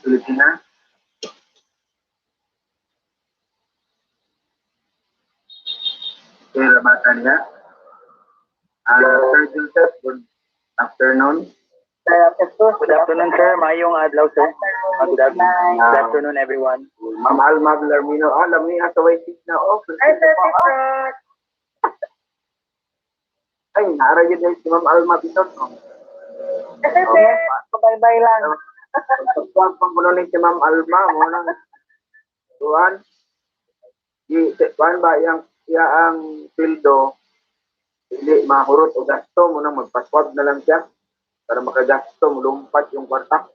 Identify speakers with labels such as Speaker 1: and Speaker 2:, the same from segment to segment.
Speaker 1: Filipina. Okay, Ramatan niya. Sir Joseph, good afternoon.
Speaker 2: Good afternoon, sir. Mayong adlaw, sir. Good afternoon. Good afternoon, everyone.
Speaker 1: Ma'am Alma Villarmino. Alam niya sa waiting na office. Ay, nara yun din si Ma'am Alma Bitot.
Speaker 3: Bye-bye lang.
Speaker 1: Pagkuhan pang kuno ni si Ma'am Alma. Muna. Tuhan. Tuhan ba ang pildo hindi mahurot o gasto mo nang magpaswab na lang siya para makagasto mo lumpat yung kwarta.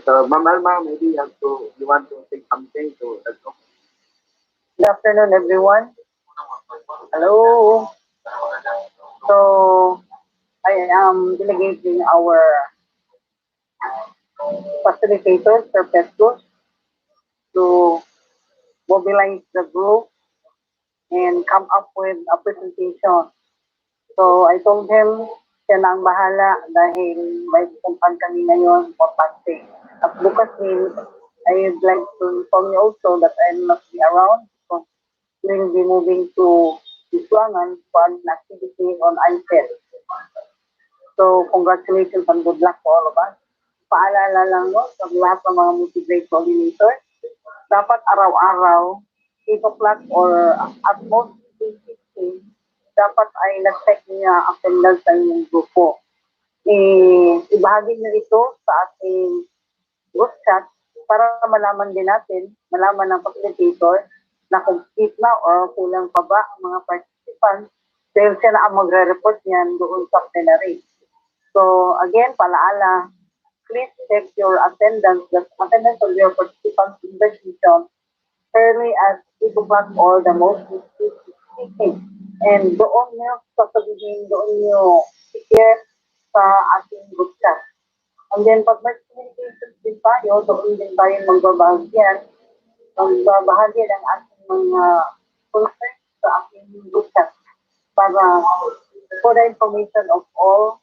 Speaker 1: So, Ma'am Alma, maybe you want to say something to that.
Speaker 3: Good afternoon, everyone. Hello. So, I am delegating our facilitators, Sir Petrus, to mobilize the group and come up with a presentation. So, I told him, siya na ang bahala dahil may pupuntahan kami ngayon, importante. At bukas din, I would like to inform you also that I will not be around because we will be moving to Iswangan for an activity on IFED. So, congratulations and good luck to all of us. Paalala lang no, sa lahat ng mga motivate coordinators, dapat araw-araw, 8 o'clock or at most 8:15, dapat ay nag-check niya attendance sa inyong grupo. Ibahagi niyo ito sa ating group chat para malaman din natin, malaman ng facilitator na complete na or kulang pa ba ang mga participants dahil siya na ang magre-report niyan doon sa plenary. So again, palaala, please check your attendance, the attendance of your participants in the session early as 8 o'clock or the most speaking. And doon nyo sasabihin, doon nyo share sa ating group chat. And then pag may communications din tayo, doon din tayo magbabahagyan ng ating mga concerns sa ating group chat para for the information of all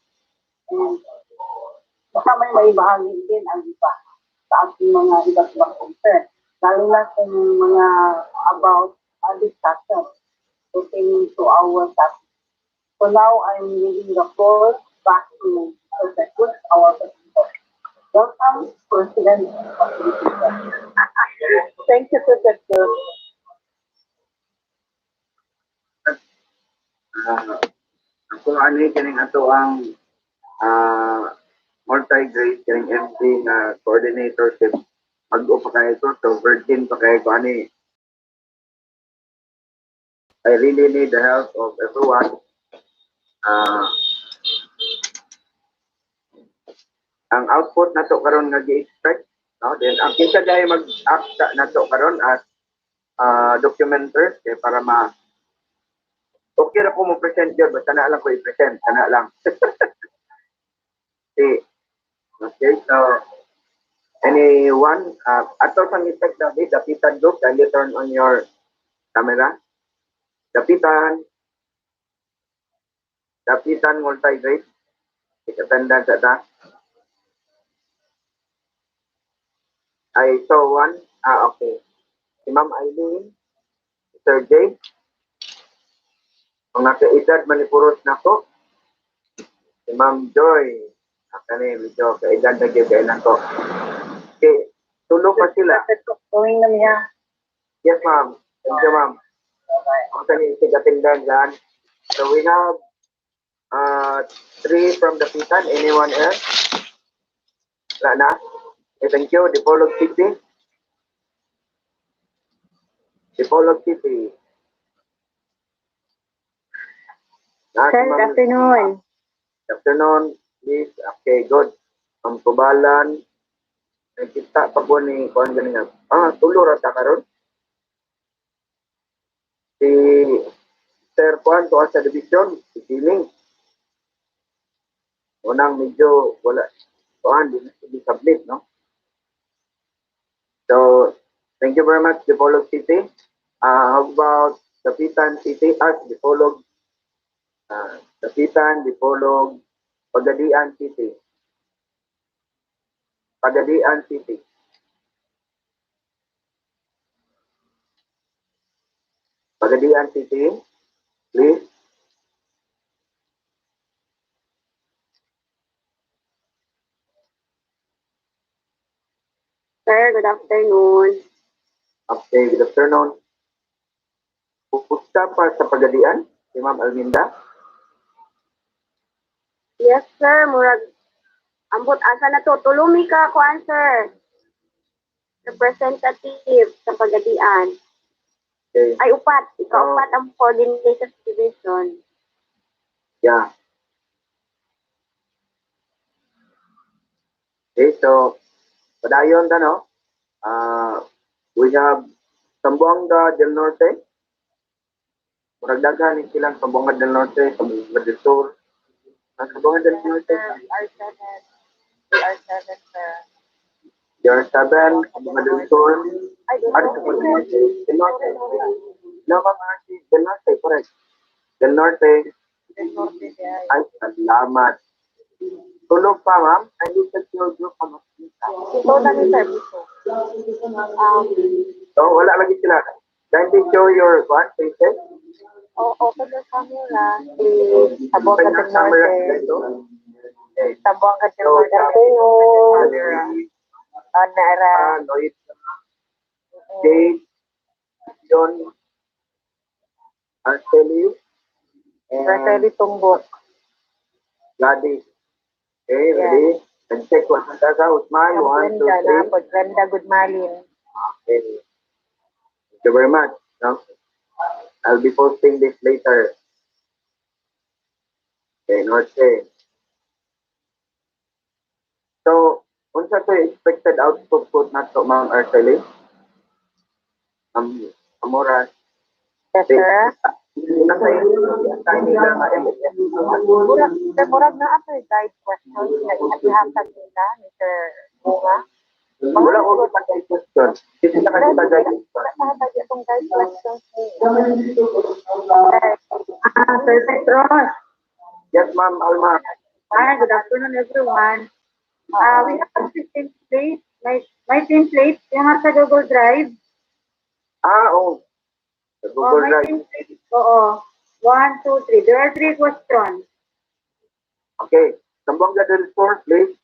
Speaker 3: and kasama yung maibahagi din ang iba sa ating mga iba't ibang concern. Lalo na kung mga about discussion pertaining to our topic. So now I'm giving the floor back to Professor, our president. Welcome, President of the Thank you, Professor.
Speaker 1: Kung ano yung kining ato ang multi-grade kining MC na coordinatorship, mag-o pa kayo ito, so virgin pa kayo kung ano I really need the help of everyone. Ang output na to karon nga gi-expect, no? Then ang kinsa dai mag-act na to karon as documenters kay para okay ra ko mo present yun, basta na lang ko i-present, sana lang. Okay, so anyone, ato sa effect David, Dapitan Group, can you turn on your camera? Dapitan multi-grade, attendance at that. I saw one. Okay. Si Ma'am Eileen, Sir Jay, mga kaedad manipuros na ko. Si Ma'am Joy, kani medyo kaedad na gyud na ko. Okay, tulo pa sila.
Speaker 3: Going na niya.
Speaker 1: Yes, ma'am. Thank you, ma'am. Ang kani tigatindan dyan. So we have 3 from the Pitan. Anyone else? Wala na? Okay, thank you. Dipolog City. Dipolog City.
Speaker 3: Sir, good afternoon.
Speaker 1: afternoon, please. Okay, good. Ang Kubalan, nakita pa po ni Kuan ganina. Tulo ra ta karon. Si Sir Kuan to sa division, si Piling. Unang medyo wala Kuan di submit, no? So, thank you very much, Dipolog City. How about Dapitan City? Dipolog, Dapitan, Dipolog, Pagadian City. Pagadian City. Pagadian City, please.
Speaker 3: Sir, good afternoon.
Speaker 1: Okay, good afternoon. Pupunta pa sa Pagadian, si Ma'am Alminda.
Speaker 3: Yes, sir. Murag, ambot asa na to. Tulumi ka, kuan, sir. Representative sa Pagadian.
Speaker 1: Okay,
Speaker 3: Ay, upat. Ikaw, upat ang coordinator division.
Speaker 1: yeah. Okay, so, padayon na, no? We have Zamboanga del Norte. Muragdagan silang Zamboanga del Norte, Zamboanga del Sur. Zamboanga del Norte.
Speaker 3: R7. R7, sir.
Speaker 1: DR7, Zamboanga del Sur.
Speaker 3: Ay,
Speaker 1: Del Norte. Del Norte. No, Ma'am Archie, del Norte, correct. Del Norte. Ay, salamat. Tulog pa, ma'am. I need to your group pa, ma'am.
Speaker 3: Ito na ni sir.
Speaker 1: So, wala lagi sila. Kindly show your faces.
Speaker 3: Open the camera. Sabong
Speaker 1: Open
Speaker 3: ka
Speaker 1: your camera. Dito. Okay.
Speaker 3: Sabong ka
Speaker 1: So,
Speaker 3: camera. Nara.
Speaker 1: Lloyd, Jade, John, Arcelius, and
Speaker 3: Tumbok.
Speaker 1: Gladys. Okay, ready? And check what Usman, 1, 2, 3.
Speaker 3: Glenda Goodmalin.
Speaker 1: Okay. Thank you very much. No? I'll be posting this later. Okay, Norte. So, unsa to expected output na to, Ma'am Arceli? Amora.
Speaker 3: Yes, sir. Murag na ato guide questions na ihatag nila, Mr. Bunga.
Speaker 1: Wala ko pa kay question. Kasi nakakita guys.
Speaker 3: Ihatag itong guide questions niya. Sir Petros.
Speaker 1: Yes, Ma'am Alma.
Speaker 3: Hi, good afternoon, everyone. We have a template, my template, yung sa Google Drive.
Speaker 1: Oh. Sa Google Drive.
Speaker 3: Oo. 1, 2, 3. There are 3 questions.
Speaker 1: Okay. Zamboanga del Sur, please.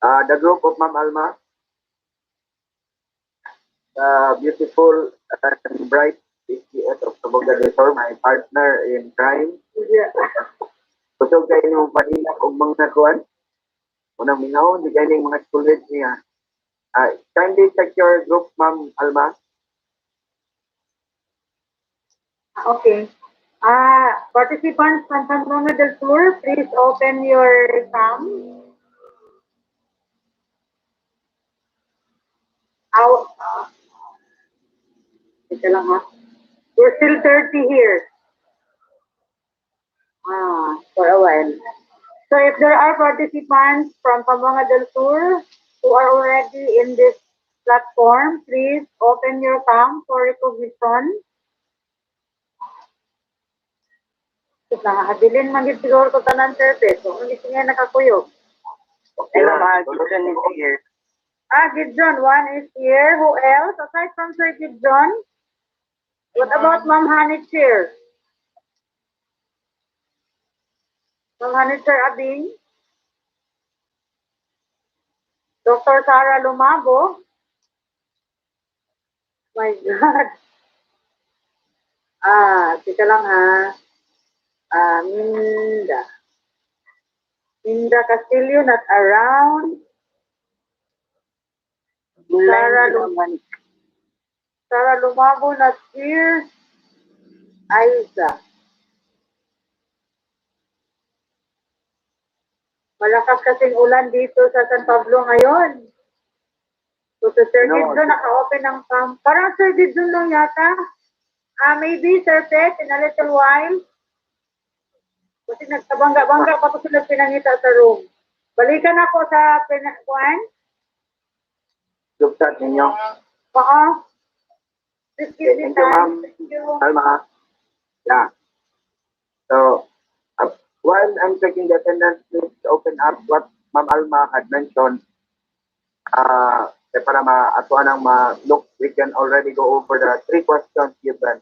Speaker 1: The group of Ma'am Alma. Beautiful and bright PCS of Zamboanga del Sur, my partner in crime.
Speaker 3: Yeah.
Speaker 1: Kusog kayo nung panila o mga kuwan. Unang mingaw, di kayo ng mga schoolmates niya. Kindly check your group, Ma'am Alma.
Speaker 3: Okay. Participants from Zamboanga del Sur, please open your cam. Ito lang ha. We're still 30 here. For a while. So if there are participants from Zamboanga del Sur who are already in this platform, please open your cam for recognition. Nakakabilin man din siguro ko tanan sir, so hindi siya nakakuyog.
Speaker 1: Okay, Ma'am. Gidjon is here.
Speaker 3: Gidjon, one is here. Who else? Aside from Sir Gidjon, what about Ma'am Hanit here? Ma'am Hanit Sir Abing? Dr. Sara Lumago? My God. Tika lang ha. Minda Castillo, not around. Sara Lumago, not here. Aiza. Malakas kasing ulan dito sa San Pablo ngayon. So, to Sir
Speaker 1: No.
Speaker 3: Didzo, naka-open ang cam. Parang Sir Didzo lang yata. Maybe, Sir Pet, in a little while. Kasi nagkabangga-bangga pa ko sila pinangita sa room. Balikan ako sa Kuan.
Speaker 1: Lugtad ninyo.
Speaker 3: Oo. Please give me
Speaker 1: Thank you, ma'am.
Speaker 3: time. Thank you.
Speaker 1: Alma. Yeah. So, while I'm checking the attendance, please open up what Ma'am Alma had mentioned. Para ma-atuan ang ma-look, we can already go over the 3 questions given.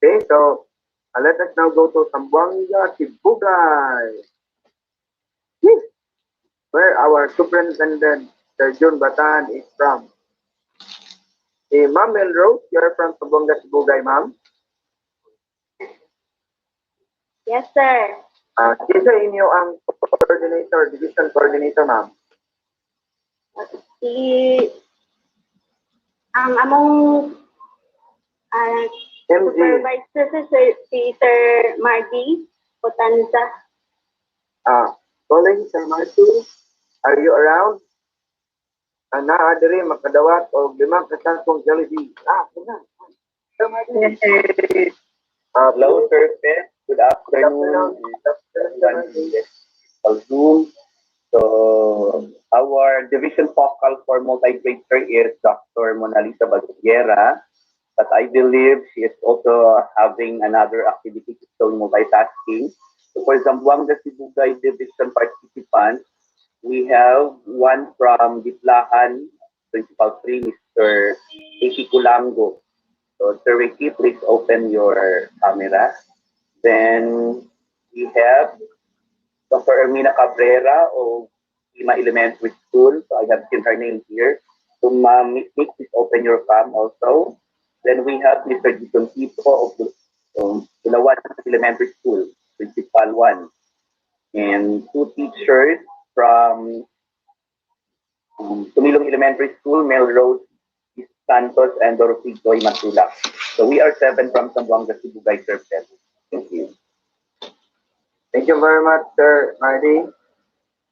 Speaker 1: Okay, so let us now go to Zamboanga, Sibugay, where our superintendent, Sir Jun Batan, is from. Ma'am Melrose, you're from Zamboanga, Sibugay, ma'am.
Speaker 3: Yes, sir.
Speaker 1: Sino inyo ang coordinator, division coordinator, ma'am?
Speaker 3: Ang among
Speaker 1: MG.
Speaker 3: supervisor si Sir Mardy Potanza.
Speaker 1: Calling Sir Marty, are you around? Naa diri makadawat o 5 kasangkong Jollibee. Kuna. Sir Marty.
Speaker 2: Yes, sir. Hello, Sir Pet. Good afternoon. Zoom. So, our division focal for multi-grade sir is Dr. Mona Lisa Baguera, but I believe she is also having another activity, so multitasking. So, for Zamboanga Sibugay division participants, we have one from Ditlahan, Principal 3, Mr. Ricky Kulango. So, Sir Ricky, please open your camera. Then, we have Dr. Ermina Cabrera of Lima Elementary School. So I have seen her name here. So ma'am, please open your cam also. Then we have Mr. Gison Tipo of Bulawan Elementary School, Principal 1. And 2 teachers from Tumilong Elementary School, Melrose Santos and Dorothy Joy Matula. So we are 7 from Zamboanga Sibugay, Sir Pet. Thank you.
Speaker 1: Thank you very much, Sir Marty.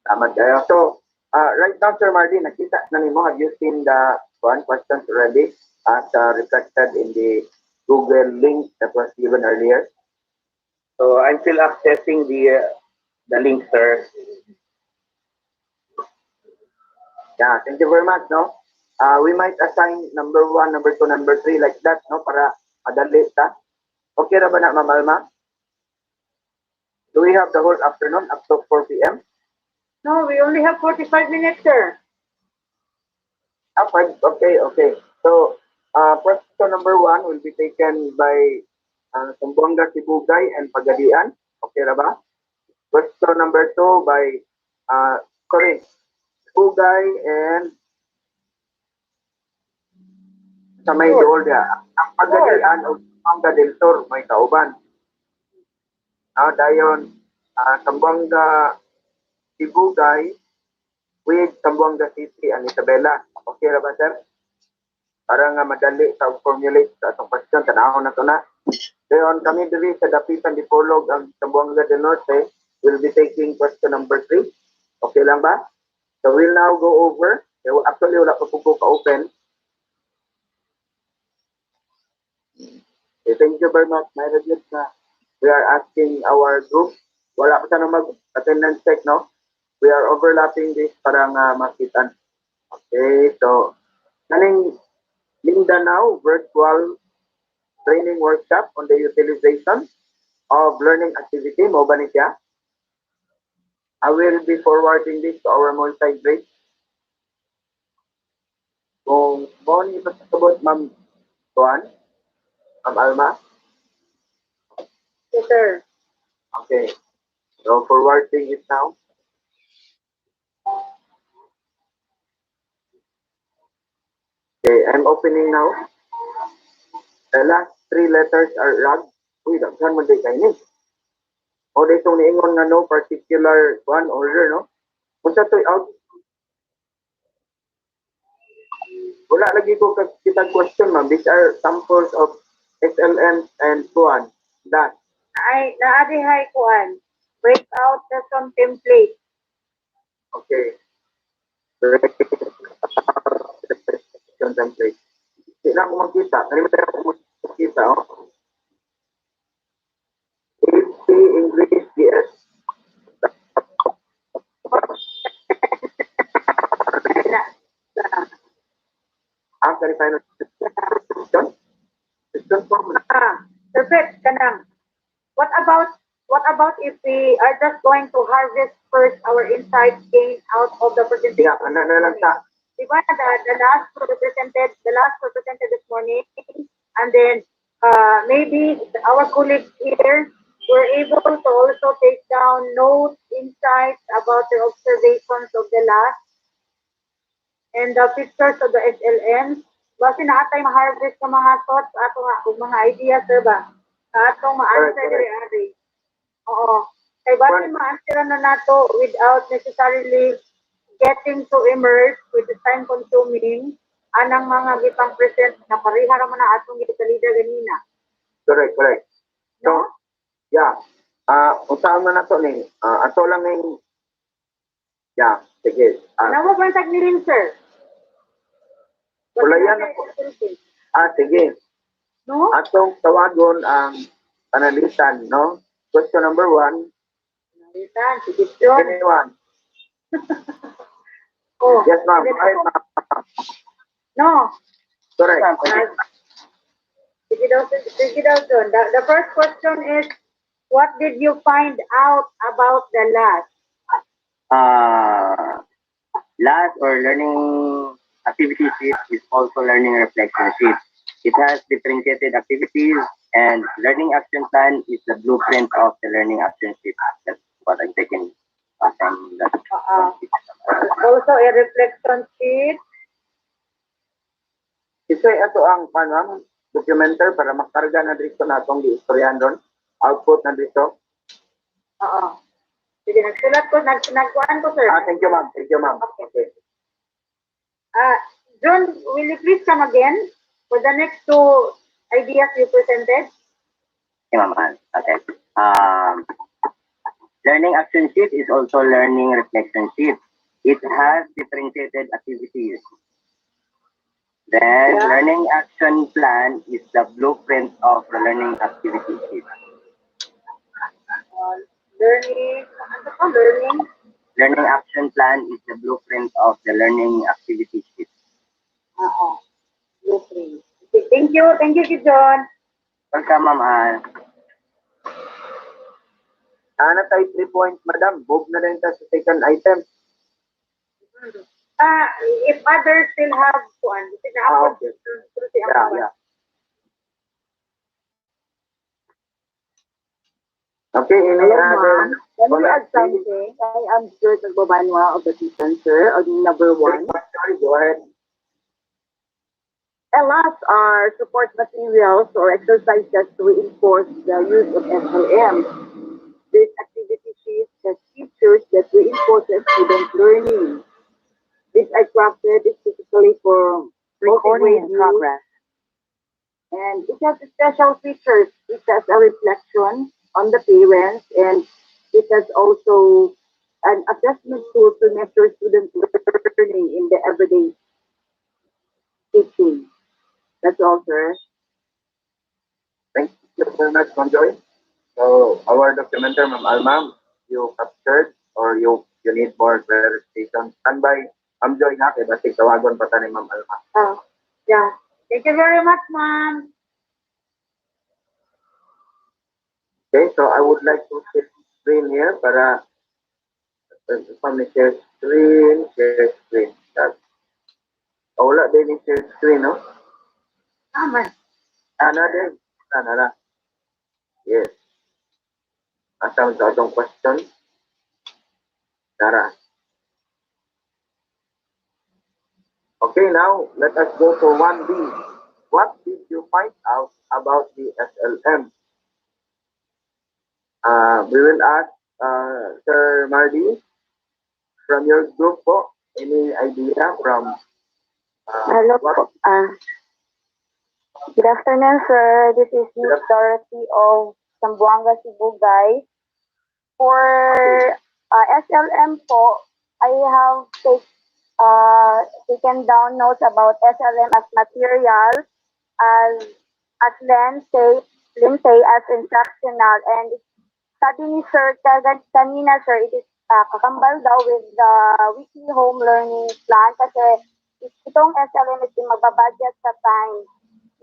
Speaker 1: Salamat kayo. So, right now, Sir Marty, nakita na nimo, have you seen the questions already as reflected in the Google link that was given earlier?
Speaker 2: So I'm still accessing the link, sir.
Speaker 1: Yeah, thank you very much, no? We might assign number 1, number 2, number 3 like that, no? Para madali ta. Okay ra ba na, Ma'am Alma? Do we have the whole afternoon up to 4 p.m.?
Speaker 3: No, we only have 45 minutes, sir.
Speaker 1: Fine. Okay. So, question number 1 will be taken by Zamboanga, Sibugay, and Pagadian. Okay ra ba? Question number 2 by, Sibugay and sa may dool dia. Ang Pagadian o Zamboanga del Sur, may kauban. Dayon, Zamboanga, Sibugay with Zamboanga City and Isabela. Okay ra ba, sir? Para nga madali sa formulate sa atong question, tanahon na to na. Dayon, kami diri sa Dapitan Dipolog ang Zamboanga del Norte will be taking question number 3. Okay lang ba? So we'll now go over. Actually, wala pa po ka-open. Okay, thank you very much. May review na. We are asking our group, wala pa sana mag-attendance check, no? We are overlapping this para nga makitan. Okay, so, naning Mindanao virtual training workshop on the utilization of learning activity, mo ba ni siya? I will be forwarding this to our multi-grade. Kung mo ni pasabot, Ma'am Juan, Ma'am Alma?
Speaker 3: Yes, sir.
Speaker 1: Okay. So forwarding it now. Okay, I'm opening now. The last 3 letters are RAG. Uy, daghan mo day kayo ni. O day itong niingon nga no particular one order, no? Kung sa to'y out, wala lagi ko kita question, ma'am. These are samples of SLM and so on. That.
Speaker 3: Ay, naadihay kuan. Break out the some template.
Speaker 1: Okay. Question template. Hindi na ako magkita. Kalimutan ako magkita. Oh. AP English DS. After final question. Question form na.
Speaker 3: Perfect, kanang. What about if we are just going to harvest first our insights gained out of the presentation?
Speaker 1: Yeah, ano na lang sa
Speaker 3: Diba, the last represented this morning, and then maybe our colleagues here were able to also take down notes, insights about the observations of the last and the pictures of the SLMs. Basi na atay ma-harvest ng mga thoughts ato nga kung mga ideas, sir ba? Sa atong ma-answer
Speaker 1: Correct,
Speaker 3: diri-ari. Oo. Kay basi ma-answer na nato without necessarily getting to immerse with the time consuming anang mga gipang present na pareha ra man ang atong gisalida ganina.
Speaker 1: correct.
Speaker 3: No?
Speaker 1: So, yeah. Usahan na nato ni. Ato lang ng yeah, sige.
Speaker 3: Nawag man tag ni rin, sir.
Speaker 1: Wala yan ako. Sige.
Speaker 3: No?
Speaker 1: Atong tawagon ang panalitan, no? Question number 1.
Speaker 3: Nalitan, sige, John.
Speaker 1: Anyone?
Speaker 3: Oh.
Speaker 1: Yes, ma'am.
Speaker 3: and then
Speaker 1: Ay,
Speaker 3: ako-
Speaker 1: ma'am.
Speaker 3: No.
Speaker 1: Correct.
Speaker 3: Sige daw, John. The first question is, what did you find out about the last?
Speaker 2: Last or learning activity sheet is also learning reflection sheet. It has differentiated activities, and learning action plan is the blueprint of the learning action sheet. That's what I'm taking from the
Speaker 3: Also a reflection sheet.
Speaker 1: Isay ato ang ma'am, documenter para makarga na dito natong giistoryahan doon. Output na dito.
Speaker 3: Oo. Sige, nagsulat ko, nagkuhan ko, sir.
Speaker 1: Thank you, ma'am. Thank you, ma'am. Okay.
Speaker 3: John, will you please come again for the next two ideas you presented?
Speaker 2: Okay, ma'am. Okay. Learning action sheet is also learning reflection sheet. It has differentiated activities. Then,
Speaker 3: Yeah.
Speaker 2: learning action plan is the blueprint of the learning activity sheet.
Speaker 3: Learning, ano pa, learning?
Speaker 2: Learning action plan is the blueprint of the learning activity sheet.
Speaker 3: Oo. Blueprint. Okay, thank you, John.
Speaker 2: Welcome, Ma'am Ann.
Speaker 1: Ana tayo 3 points, madam. Move na rin ta sa second item.
Speaker 3: If others still have one,
Speaker 1: Okay. Yeah. Okay, any
Speaker 4: Hello,
Speaker 1: other?
Speaker 4: ma'am. Can we add something? I am Stuart Agbabanwa of the Center on number 1.
Speaker 1: Sorry, go ahead.
Speaker 4: LS are support materials or exercises to reinforce the use of SLM. This activity sheet has features that reinforces student learning. These are crafted specifically for
Speaker 3: Recording in progress.
Speaker 4: And it has special features. It has a reflection on the parents, and it has also an assessment tool to measure student learning in the everyday teaching. That's all, sir.
Speaker 1: Thank you very much, Ma'am Joy. So, our documenter, Ma'am Alma, you captured or you need more clarification. Stand by, Ma'am Joy nga, kaya basig tawagon pa ta ni Ma'am Alma.
Speaker 3: Yeah. Thank you very much, ma'am.
Speaker 1: Okay, so I would like to share screen here para share screen. Wala din yung share screen, no?
Speaker 3: Tama.
Speaker 1: Ana din. Ana. Yes. Asam sa atong question. Tara. Okay, now let us go to 1B. What did you find out about the SLM? We will ask Sir Mardy from your group po. Any idea from
Speaker 5: Hello
Speaker 1: what?
Speaker 5: po. Good afternoon, sir. This is Miss Dorothy of Zamboanga, Cebu, guys. For SLM po, I have taken down notes about SLM as materials, as Lynn say as instructional, and sabi ni Sir kanina, Sir, it is kakambal daw with the weekly home learning plan kasi itong SLM is magbabudget sa time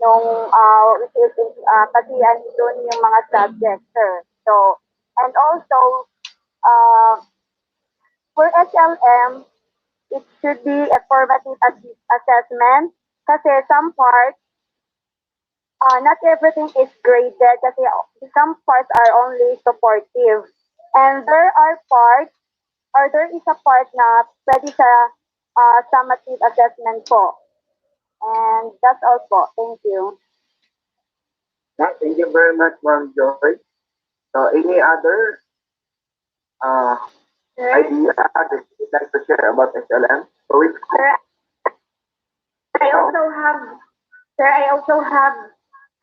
Speaker 5: nung which is kasi doon yung mga subjects, Sir. So, and also, uh, for SLM, it should be a formative assessment kasi some parts, not everything is graded kasi some parts are only supportive. And there are parts, or there is a part na pwede sa summative assessment po. And that's all po. Thank you.
Speaker 1: Thank you very much, Ma'am Joy. So, any other
Speaker 5: Sir,
Speaker 1: idea that you'd like to share about SLM? So, which
Speaker 5: sir, I also have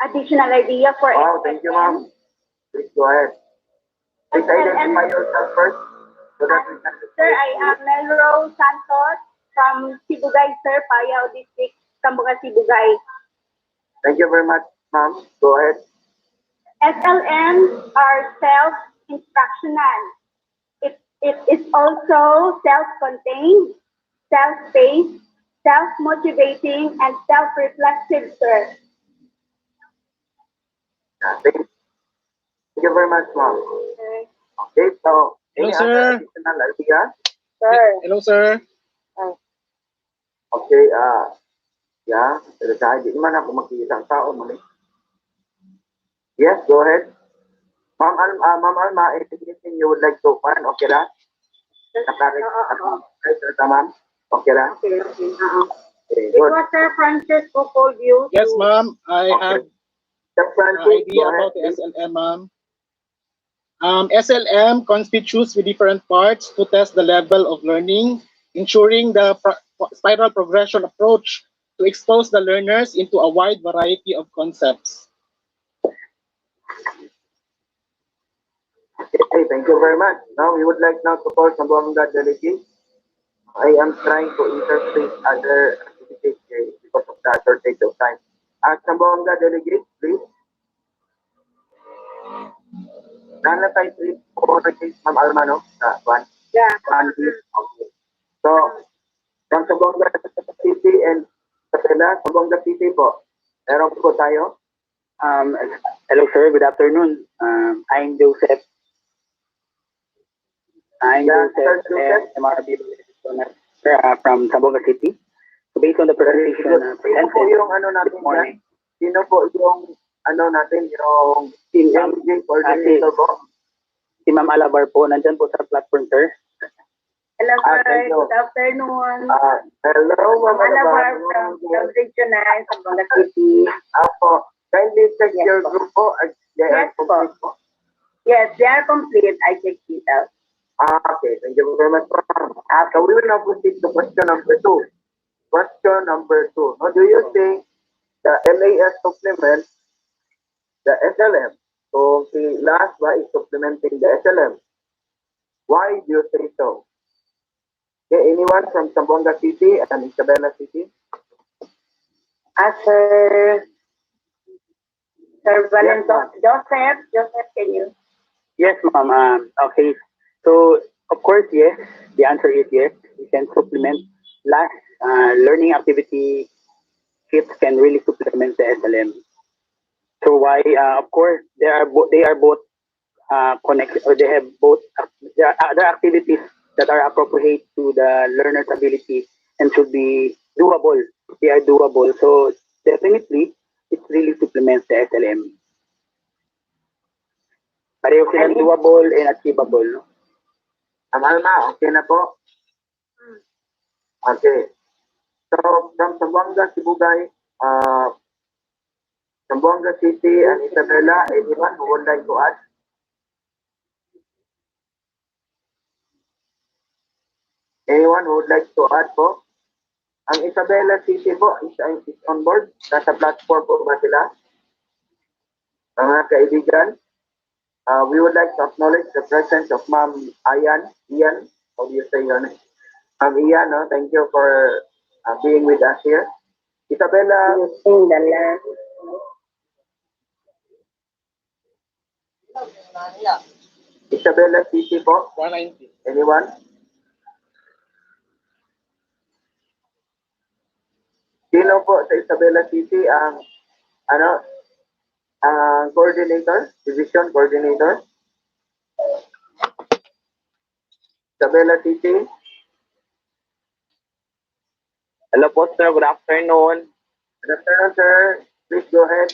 Speaker 5: additional idea for
Speaker 1: wow, thank you, Ma'am. Please go ahead. Please identify yourself first so that we can.
Speaker 5: Sir, I am Melrose Santos from Sibugay, Sir, Payao District, Sambuca, Sibugay.
Speaker 1: Thank you very much, Ma'am. Go ahead.
Speaker 5: SLM are self-instructional. It is also self-contained, self-paced, self-motivating, and self-reflexive, sir.
Speaker 1: Thank you very much, Ma'am. Okay, so
Speaker 6: Hello,
Speaker 1: any
Speaker 6: sir.
Speaker 1: other additional idea?
Speaker 5: Sir.
Speaker 6: Hello, sir.
Speaker 1: Okay, yeah, dahil di man ako makikita ang tao, mali. Yes, go ahead. Ma'am Alma, anything you would like to find? Okay na? Nakakita, ma'am? Okay na?
Speaker 5: Okay.
Speaker 1: Okay,
Speaker 5: It
Speaker 1: good.
Speaker 5: was Sir Francisco called you.
Speaker 6: Yes, ma'am. I
Speaker 1: Okay.
Speaker 6: have
Speaker 1: Sir
Speaker 6: an
Speaker 1: Francis,
Speaker 6: idea
Speaker 1: go ahead,
Speaker 6: about the
Speaker 1: please.
Speaker 6: SLM, ma'am. SLM constitutes with different parts to test the level of learning, ensuring the spiral progression approach to expose the learners into a wide variety of concepts.
Speaker 1: Okay, thank you very much. Now, we would like now to call Sambuanga delegate. I am trying to interpret other activities because of the shortage of time. Sambuanga delegate, please. Nana tayo for Ma'am Alma, no? One.
Speaker 5: Yeah.
Speaker 1: Okay. So, from Sambuanga City and Isabela, Sambuanga City po. Meron po tayo.
Speaker 2: Hello, sir. Good afternoon. I'm Joseph.
Speaker 1: Yeah, Sir Joseph.
Speaker 2: MRB from Zamboanga City. So based on the presentation
Speaker 1: Sino po yung ano natin
Speaker 2: this morning,
Speaker 1: yan? Sino po yung ano natin, yung team MJ coordinator po?
Speaker 2: si Ma'am Alabar po, nandyan po sa platform, sir.
Speaker 5: Hello,
Speaker 1: Ah,
Speaker 5: sir.
Speaker 1: thank you.
Speaker 5: Good afternoon.
Speaker 1: Hello, Ma'am
Speaker 5: Malabar
Speaker 1: Alabar.
Speaker 5: from Regional, Sambuca City.
Speaker 1: Apo, kindly check
Speaker 5: Yes,
Speaker 1: your
Speaker 5: po.
Speaker 1: group po. They are
Speaker 5: Yes, po.
Speaker 1: complete po.
Speaker 5: Yes, they are complete. I checked it out.
Speaker 1: Okay, thank you very much, ma'am. So we will now proceed to question number 2. Question number 2. How do you think the LAS supplements the SLM? So si last ba is supplementing the SLM? Why do you say so? Okay, anyone from Zamboanga City and Isabela City?
Speaker 5: Sir
Speaker 1: Valentin.
Speaker 5: Joseph, can you?
Speaker 2: Yes, ma'am. Okay. So, of course, yes. The answer is yes. We can supplement. Last learning activity kits can really supplement the SLM. So why? Of course, they are both connected, or they have both. There are other activities that are appropriate to the learner's ability and should be doable. They are doable. So definitely, it really supplements the SLM. Pareho silang doable and achievable. No?
Speaker 1: Ma'am Alma, okay na po? Okay. So from Zamboanga, Sibugay, Zamboanga City and Isabela, anyone who would like to add? Anyone who would like to add po? Ang Isabela City po is on board. Nasa platform po ba sila? Mga kaibigan, we would like to acknowledge the presence of Ma'am Ian. How do you say your name? Ma'am Ian, no? Thank you for being with us here. Isabella,
Speaker 3: Using the last.
Speaker 1: Isabella City po.
Speaker 6: 190.
Speaker 1: Anyone? Sino po sa Isabela City ang ano ang coordinator, division coordinator? Isabela City.
Speaker 2: Hello po, sir. Good afternoon.
Speaker 1: Good afternoon, sir. Please go ahead.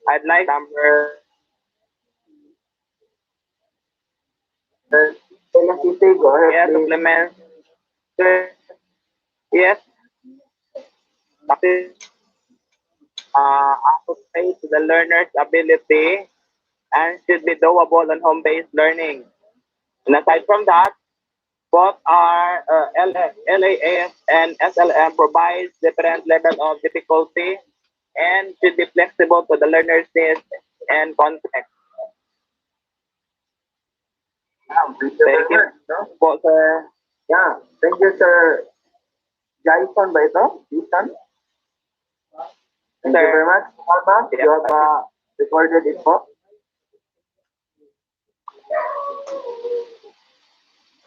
Speaker 2: I'd like number
Speaker 1: Isabela City, go ahead,
Speaker 2: yes,
Speaker 1: please.
Speaker 2: supplement. Sir, yes. Kasi, associate to the learner's ability and should be doable on home-based learning. And aside from that, both our LAS and SLM provides different level of difficulty and should be flexible to the learner's needs and context.
Speaker 1: Thank you very
Speaker 2: Thank you
Speaker 1: much. No?
Speaker 2: po, sir.
Speaker 1: Yeah, thank you, sir. Jason ba ito? Jason? Thank you
Speaker 2: Sir.
Speaker 1: very much. Alma,
Speaker 2: Yeah.
Speaker 1: you have recorded it po.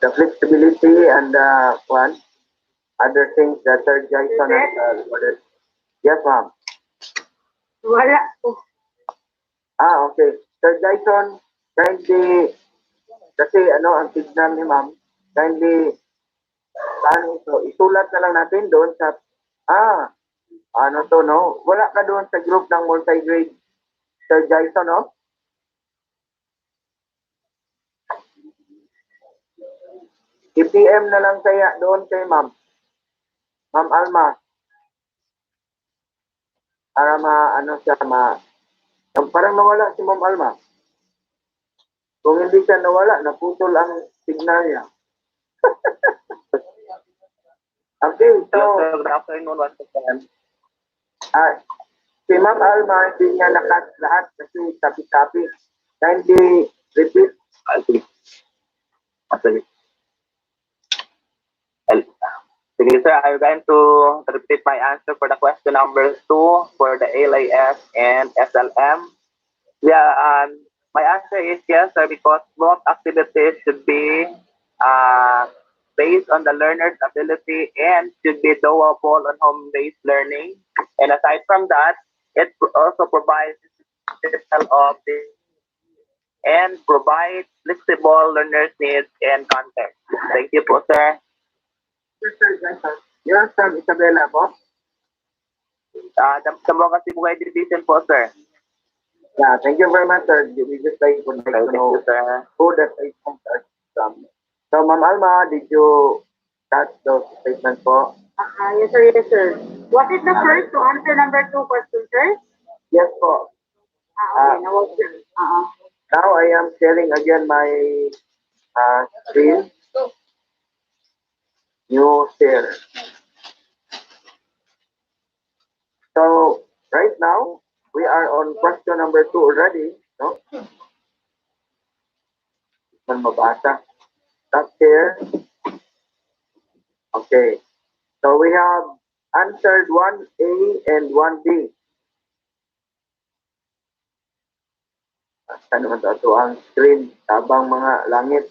Speaker 1: The flexibility and one other things that Sir Jason has recorded. Yes, ma'am.
Speaker 3: Wala.
Speaker 1: Okay. Sir Jason, kindly, kasi ang signal ni ma'am, kindly, isulat na lang natin doon sa, no? Wala ka doon sa group ng multi-grade, Sir Jason, no? I-PM na lang kaya doon kay ma'am. Ma'am Alma. Para parang nawala si Ma'am Alma. Kung hindi siya nawala, naputol ang signal niya. Okay, so,
Speaker 2: Hello, sir. Good afternoon once again.
Speaker 1: si Ma'am Alma, hindi niya lakas lahat kasi sabi-sabi. Kindly repeat.
Speaker 2: Sige. Sige. Sige, sir. I'm going to repeat my answer for the question number 2 for the LAS and SLM. Yeah, my answer is yes, sir, because both activities should be based on the learner's ability and should be doable on home-based learning. And aside from that, it also provides digital of this and provide flexible learners' needs and context. Thank you po, sir.
Speaker 1: Sir Jason, you're from Isabela po?
Speaker 2: Zamboanga Cebu Division po, sir.
Speaker 1: Yeah, thank you very much, sir. We just like to
Speaker 2: Thank
Speaker 1: know
Speaker 2: you, sir.
Speaker 1: who that is from. So, Ma'am Alma, did you catch those statements po?
Speaker 3: Yes, sir. Yes, sir. What is the first to answer number 2 question, sir?
Speaker 1: Yes po.
Speaker 3: Okay. Now, sir.
Speaker 1: Now I am sharing again my screen. New share. So right now we are on question number 2 already, no? Saan mabasa? Stop share. Okay. So we have answered 1A and 1B. Saan naman ito ang screen? Tabang mga langit.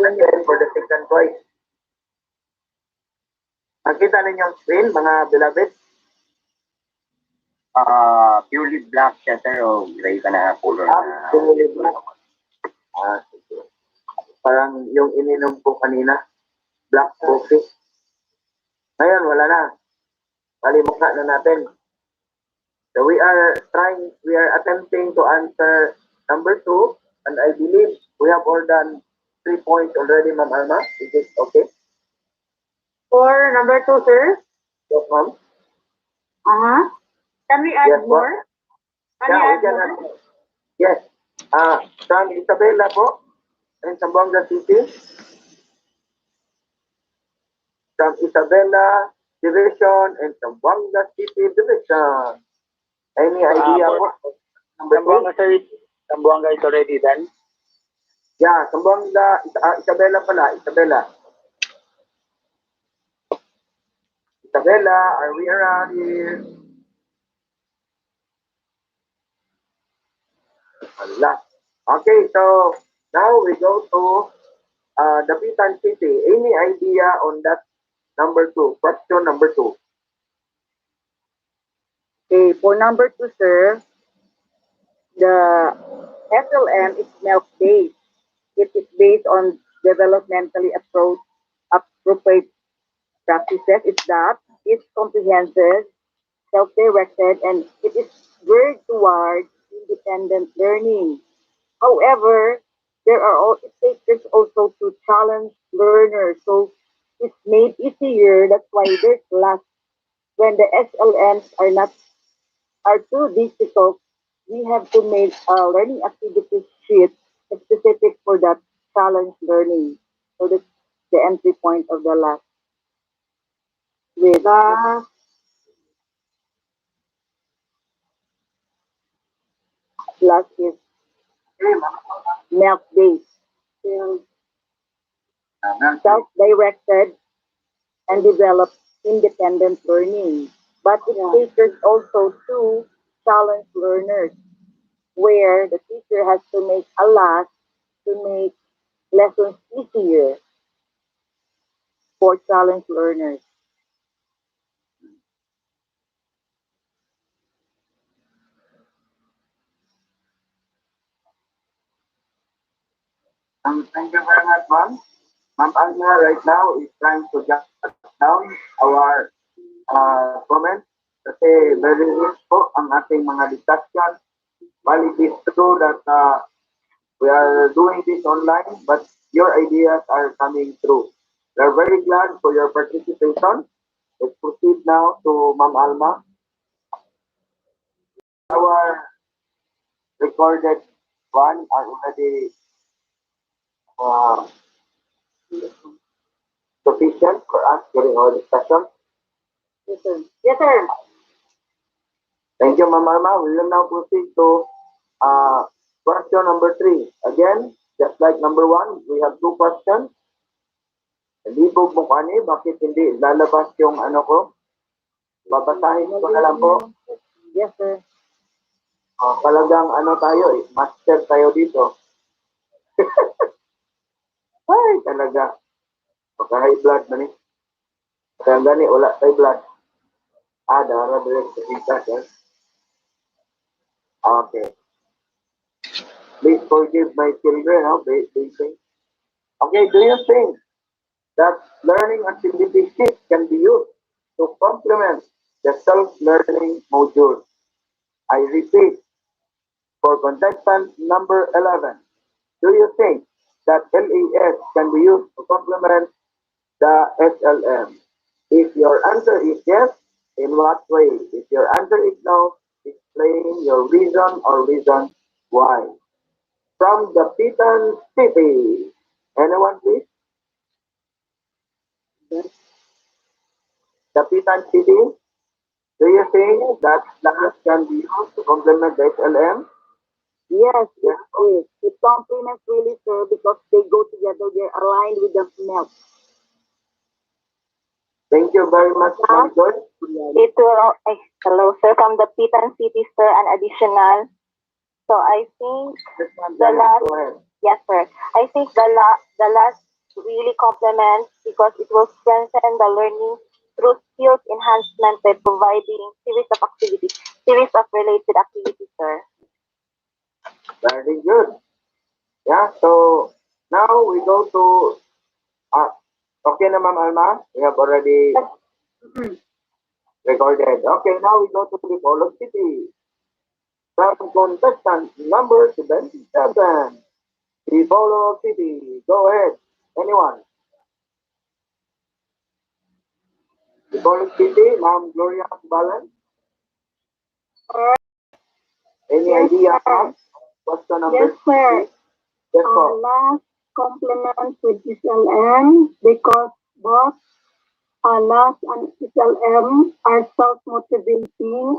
Speaker 1: And then for the second choice. Nakita ninyo ang screen, mga beloved?
Speaker 2: Purely black siya, sir, o gray ka na color
Speaker 1: Pumili ba? Sige. Parang yung ininom ko kanina, black coffee. Ngayon, wala na. Palimukha na natin. So we are attempting to answer number 2, and I believe we have more than 3 points already, Ma'am Alma. Is it okay?
Speaker 3: For number 2, sir?
Speaker 1: Yes, Ma'am?
Speaker 3: Can we add
Speaker 1: Yes,
Speaker 3: more? Can we
Speaker 1: Yeah, we
Speaker 3: add
Speaker 1: can
Speaker 3: more?
Speaker 1: add. Yes. From Isabela po, in Zamboanga City. From Isabela Division and Zamboanga City Division. Any idea po? Number 2?
Speaker 2: Sir, Zamboanga is already done.
Speaker 1: Yeah, Zamboanga, Isabela pala, Isabela. Isabela, are we around here? Wala. Okay, so now we go to Dapitan City. Any idea on that number 2? Question number 2.
Speaker 4: Okay, for number 2, sir, the SLM is milk-based. It is based on developmentally appropriate practices. It's comprehensive, self-directed, and it is geared towards independent learning. However, there's also to challenge learners. So it's made easier. That's why there's less when the SLMs are too difficult. We have to make a learning activity sheet specific for that challenge learning. So that's the entry point of the last with last is milk based, self-directed and develop independent learning. But it caters also to challenge learners where the teacher has to make a lot to make lessons easier for challenge learners.
Speaker 1: Thank you very much, ma'am. Ma'am Alma right now is trying to jot down our comments kasi very rich po ang ating mga discussion. While it is true that we are doing this online, but your ideas are coming through. We are very glad for your participation. Let's proceed now to Ma'am Alma. Our recorded one are already sufficient for us during our discussion.
Speaker 4: Yes, sir. Yes, sir.
Speaker 1: Thank you, Ma'am Alma. We will now proceed to question number 3. Again, just like number 1, we have 2 questions. Libog mo kani, bakit hindi lalabas yung ano ko? Babasahin ko na lang po.
Speaker 4: Yes, sir.
Speaker 1: Talagang ano tayo master tayo dito. Ay, talaga. Pagka-high blood man eh. Kaya gani, wala tayo blood. Dara direct sa kita, eh. Okay. Please forgive my children, basic. Okay, do you think that learning activity sheet can be used to complement the self-learning module? I repeat, for contestant number 11, do you think that LES can be used to complement the SLM? If your answer is yes, in what way? If your answer is no, explain your reason or reason why. From the Dapitan City. Anyone, please? Dapitan City. Do you think that class can be used to complement the SLM?
Speaker 4: Yes, it is. It complements really, sir, because they go together. They're aligned with the milk.
Speaker 1: Thank you very much, Ma'am Joy.
Speaker 5: It will, hello sir, from the Pitan City sir, an additional. So I think the last,
Speaker 1: Go ahead.
Speaker 5: yes sir, I think the last really complements because it will strengthen the learning through skills enhancement by providing series of related activities, sir.
Speaker 1: Very good. Yeah, so now we go to, okay na Ma'am Alma, we have already recorded. Okay, now we go to Bacolod City. From contestant number 77, Bacolod City. Go ahead, anyone. Bacolod City, Ma'am Gloria Balan. Any
Speaker 5: Yes,
Speaker 1: idea?
Speaker 5: sir.
Speaker 1: Question number
Speaker 5: Yes, sir.
Speaker 1: 3? Yes, po.
Speaker 5: Last complement with SLM because both
Speaker 3: LAS and SLM are self-motivating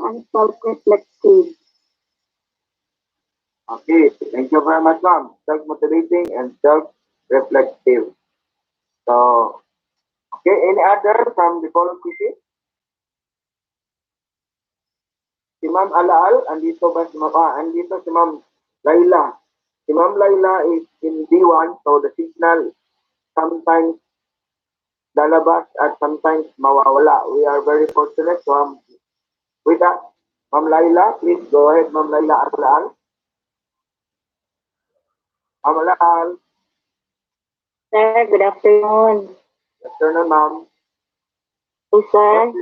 Speaker 3: and self-reflective.
Speaker 1: Okay, thank you very much, ma'am. Self-motivating and self-reflective. So, okay, any other from the Colon City? Si Ma'am Alaal, andito ba si Ma'am? Andito si Ma'am Laila. Si Ma'am Laila is in D1, so the signal sometimes lalabas at sometimes mawawala. We are very fortunate to have with us. Ma'am Laila, please go ahead, Ma'am Laila Alaal. Ma'am Alaal,
Speaker 5: Sir, good afternoon.
Speaker 1: good afternoon, ma'am.
Speaker 5: Yes, sir.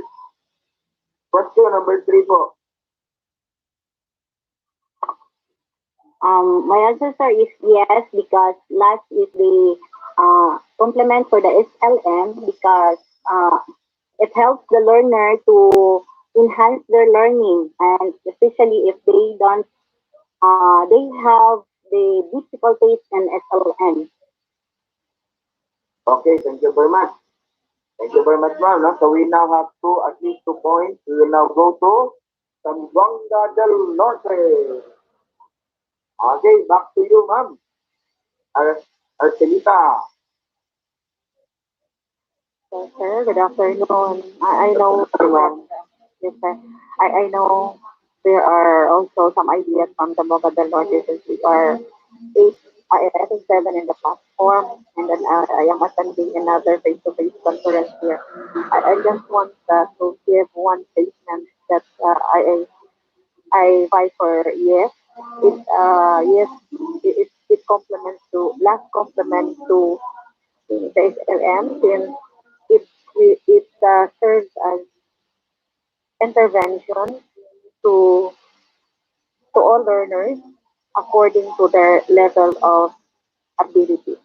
Speaker 1: Question number 3 po.
Speaker 5: My answer, sir, is yes, because last is the complement for the SLM, because it helps the learner to enhance their learning, and especially if they don't, they have the difficulties in SLM.
Speaker 1: Okay, thank you very much. Thank you very much, ma'am. No? So we now have at least 2 points. We will now go to Zamboanga del Norte. Okay, back to you, ma'am. Arcelita.
Speaker 5: Yes, sir. Good afternoon. I know that, yes, sir. I know there are also some ideas from the Boca del Norte, since we are eight, I think seven in the platform, and then I am attending another face-to-face conference here. I just want to give one statement that I fight for yes. Yes, it complements to last complement to the SLM, since it serves as intervention to all learners according to their level of ability.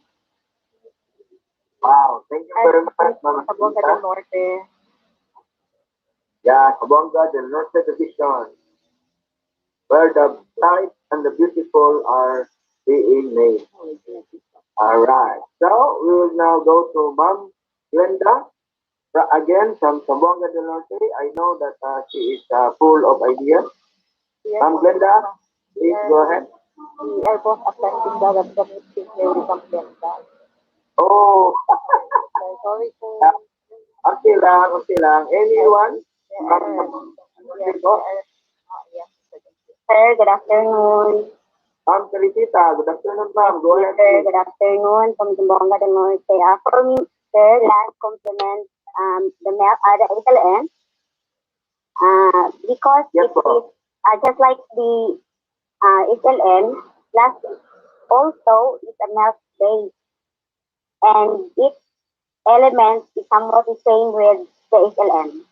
Speaker 1: Wow, thank you very much, ma'am.
Speaker 5: Sa Boca del
Speaker 1: Arcelita.
Speaker 5: Norte,
Speaker 1: Yeah, Zamboanga del Norte Division, where the bright and the beautiful are being made. All right. So we will now go to Ma'am Glenda. Again, from Zamboanga del Norte. I know that she is full of ideas.
Speaker 5: yes,
Speaker 1: Ma'am Glenda, please go ahead.
Speaker 5: we are both attending the meeting here with Complianta.
Speaker 1: Oh,
Speaker 5: So, sorry to
Speaker 1: okay lang, okay lang. Anyone? Ma'am,
Speaker 5: yes,
Speaker 1: po?
Speaker 5: yes. Sir, good afternoon.
Speaker 1: Ma'am Teresita, good afternoon, ma'am. Go
Speaker 5: Yes,
Speaker 1: ahead,
Speaker 5: sir,
Speaker 1: please.
Speaker 5: good afternoon from Zamboanga del Norte. For me, sir, last compliment the SLM, because
Speaker 1: Yes,
Speaker 5: it
Speaker 1: po.
Speaker 5: is just like the SLM, last also is a math base, and its element is somewhat the same with the SLM.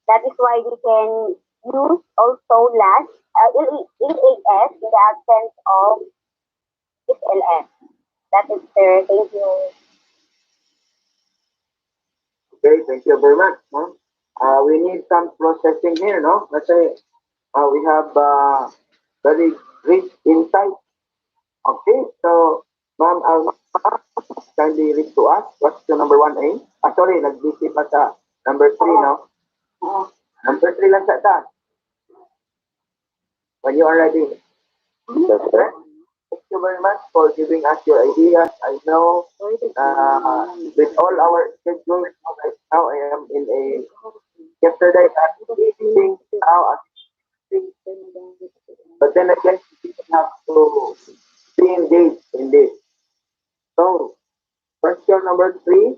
Speaker 5: That is why we can use also last LAS in the absence of SLM. That is, sir. Thank you.
Speaker 1: Okay, thank you very much, ma'am. We need some processing here, no? Let's say we have very rich insight. Okay, so ma'am Alma, kindly read to us question number 1A. Sorry, nag-busy pa sa number 3, no? Number 3 lang sa taas. When you are ready. Okay. Thank you very much for giving us your ideas. I know with all our schedules right now, I am in a yesterday at meeting now at meeting. But then again, we have to be engaged in this. So, question number 3,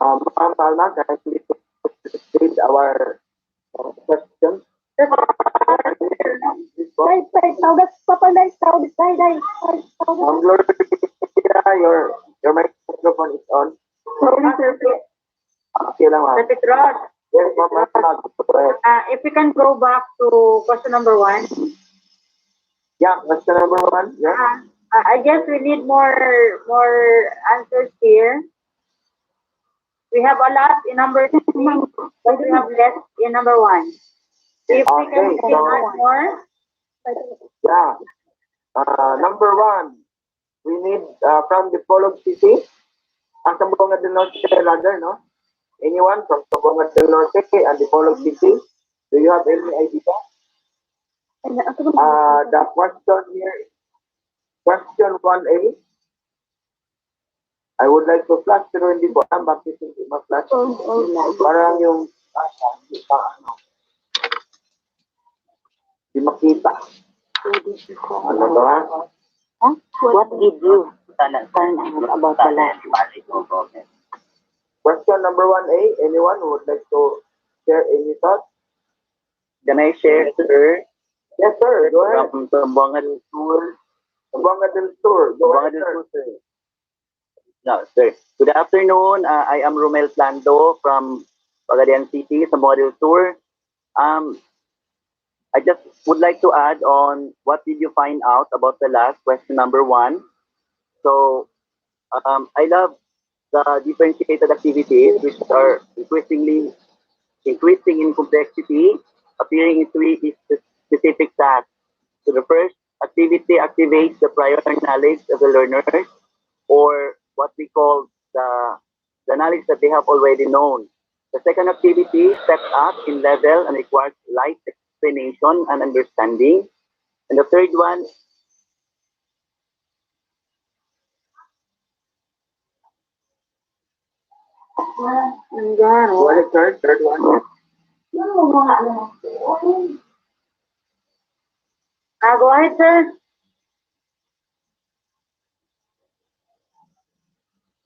Speaker 1: Ma'am Alma, can you please read our question? Ma'am Gloria, your microphone is on.
Speaker 3: Sorry, Sir
Speaker 1: Okay lang, ma'am.
Speaker 3: Petros.
Speaker 1: Yes, ma'am. Go ahead.
Speaker 3: If we can go back to question number 1.
Speaker 1: Yeah, question number 1. Yeah.
Speaker 3: I guess we need more answers here. We have a lot in number 3, but we have less in number 1. If we can
Speaker 1: Okay, so
Speaker 3: add more,
Speaker 1: yeah. Number 1, we need from the Polog City, ang Zamboanga del Norte rather, no? Anyone from Sogongat del Norte and the Polog City? Do you have any idea? The question here, question 1A. I would like to flash pero hindi ko alam bakit hindi ma-flash. Parang yung hindi pa hindi makita. Ano to ha?
Speaker 3: What did you turn about the land?
Speaker 1: Question number 1A. Anyone who would like to share any thoughts?
Speaker 2: Can I share, sir?
Speaker 1: Yes, sir. Go ahead.
Speaker 2: From Zamboanga del Sur.
Speaker 1: Zamboanga del Sur. Go
Speaker 2: Zamboanga
Speaker 1: ahead,
Speaker 2: del
Speaker 1: sir.
Speaker 2: Sur, sir. No, sir. Good afternoon. I am Romel Plando from Pagadian City, Zamboanga del Sur. I just would like to add on what did you find out about the last question number 1. So, I love the differentiated activities which are increasing in complexity, appearing in 3 specific tasks. So the first activity activates the prior knowledge of the learners, or what we call the knowledge that they have already known. The second activity steps up in level and requires light explanation and understanding. And the third one,
Speaker 1: Go ahead, sir. Third one.
Speaker 3: Go ahead, sir.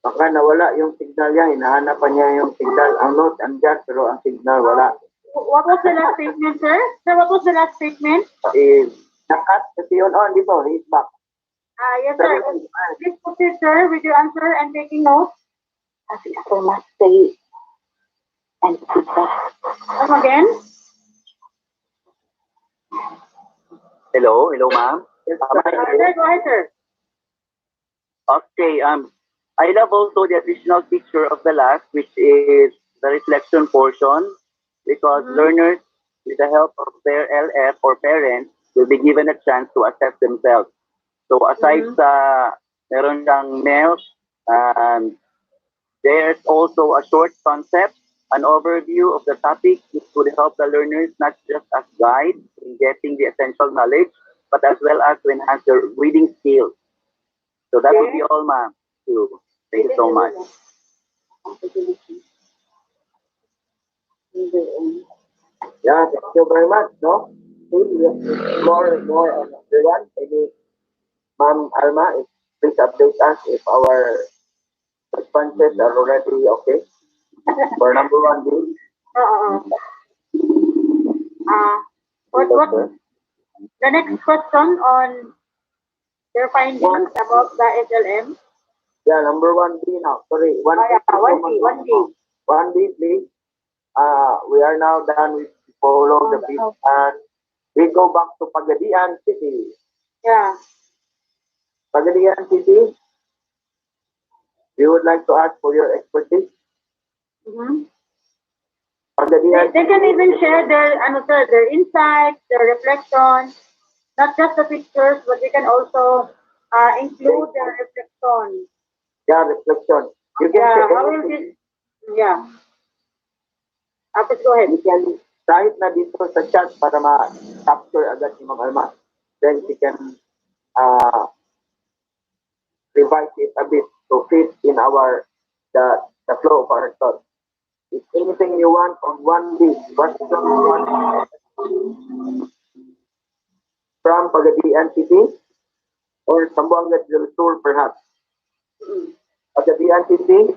Speaker 1: Baka nawala yung signal niya. Hinahanap pa niya yung signal. Ang note andyan pero ang signal wala.
Speaker 3: What was the last statement, sir? Sir, what was the last statement?
Speaker 1: Nakat kasi yun. Oh, hindi po. He's back.
Speaker 3: Yes, sir. Please proceed, sir, with your answer and taking notes. As I must say, and come again.
Speaker 2: hello, ma'am.
Speaker 3: Sir, go ahead, sir.
Speaker 2: Okay, I love also the additional feature of the last, which is the reflection portion, because learners, with the help of their LF or parents, will be given a chance to assess themselves. So aside sa meron siyang MELS, there's also a short concept, an overview of the topic, which would help the learners not just as guides in getting the essential knowledge, but as well as to enhance their reading skills. So that would be all, ma'am. Thank you so much.
Speaker 1: Yeah, thank you very much. No? More on everyone. Maybe Ma'am Alma, please update us if our responses are already okay. For number 1B.
Speaker 3: What the next question on their findings about the SLM?
Speaker 1: Yeah, number 1B now. Sorry, 1B, 1B, please. We are now done with Polo, the beach, and we go back to Pagadian City.
Speaker 3: Yeah.
Speaker 1: Pagadian City, we would like to ask for your expertise. Pagadian
Speaker 3: They can even share their insights, their reflections, not just the pictures, but they can also include their reflections.
Speaker 1: Yeah, reflection. You can share
Speaker 3: How will this? Yeah. Please go ahead.
Speaker 1: You can type na dito sa chat para ma-capture agad si Ma'am Alma. Then she can revise it a bit to fit in the flow of our thoughts. If anything you want on 1B, question 1 from Pagadian City or Zamboanga del Sur perhaps. Pagadian City.